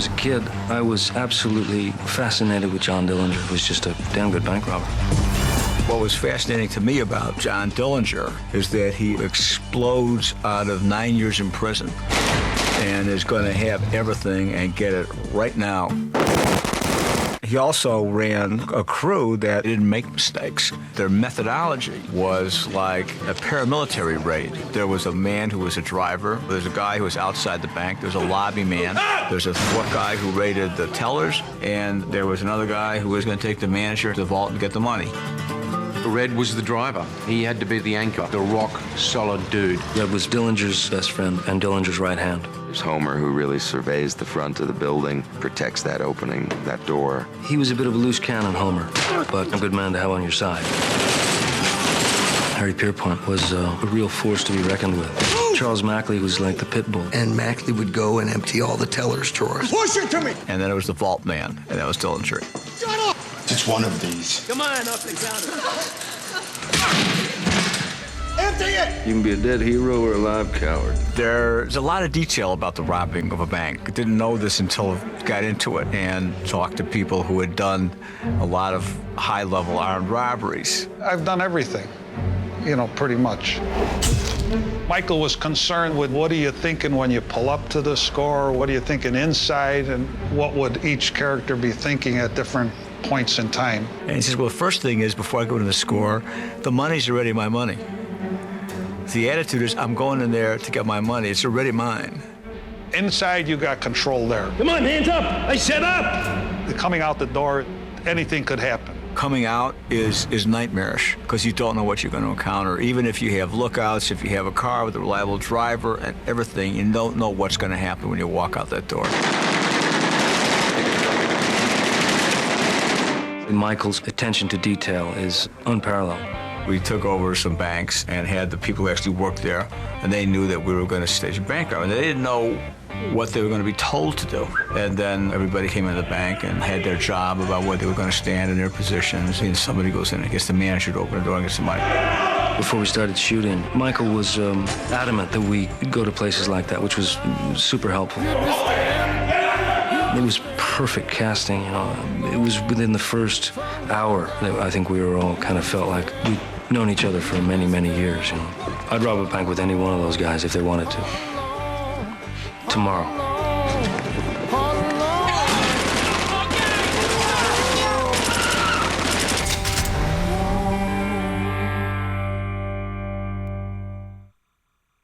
was a kid, I was absolutely fascinated with John Dillinger. He was just a damn good bank robber. What was fascinating to me about John Dillinger is that he explodes out of 9 years in prison and is going to have everything and get it right now. He also ran a crew that didn't make mistakes. Their methodology was like a paramilitary raid. There was a man who was a driver. There's a guy who was outside the bank. There's a lobby man. There's a fourth guy who raided the tellers. And there was another guy who was going to take the manager to the vault and get the money. Red was the driver. He had to be the anchor, the rock-solid dude. Red was Dillinger's best friend and Dillinger's right hand. There's Homer, who really surveys the front of the building, protects that opening, that door. He was a bit of a loose cannon, Homer, but a good man to have on your side. Harry Pierpont was a real force to be reckoned with. Charles Mackley was like the pit bull. And Mackley would go and empty all the teller's drawers. Push it to me! And then it was the vault man, and that was Dillinger. Shut up! It's one of these. Come on, up and down. Empty it! You can be a dead hero or a live coward. There's a lot of detail about the robbing of a bank. I didn't know this until I got into it and talked to people who had done a lot of high-level armed robberies. I've done everything, pretty much. Michael was concerned with what are you thinking when you pull up to the score, what are you thinking inside, and what would each character be thinking at different points in time. And he says, well, the first thing is, before I go to the score, the money's already my money. The attitude is, I'm going in there to get my money. It's already mine. Inside, you got control there. Come on, hands up! I said up! Coming out the door, anything could happen. Coming out is nightmarish because you don't know what you're going to encounter. Even if you have lookouts, if you have a car with a reliable driver and everything, you don't know what's going to happen when you walk out that door. Michael's attention to detail is unparalleled. We took over some banks and had the people who actually worked there, and they knew that we were going to stage a bank robbery. And they didn't know what they were going to be told to do. And then everybody came into the bank and had their job about where they were going to stand in their positions. And somebody goes in and gets the manager to open the door and gets the money. Before we started shooting, Michael was adamant that we go to places like that, which was super helpful. It was perfect casting, It was within the first hour that I think we were all kind of felt like we'd known each other for many, many years, I'd rob a bank with any one of those guys if they wanted to. Tomorrow.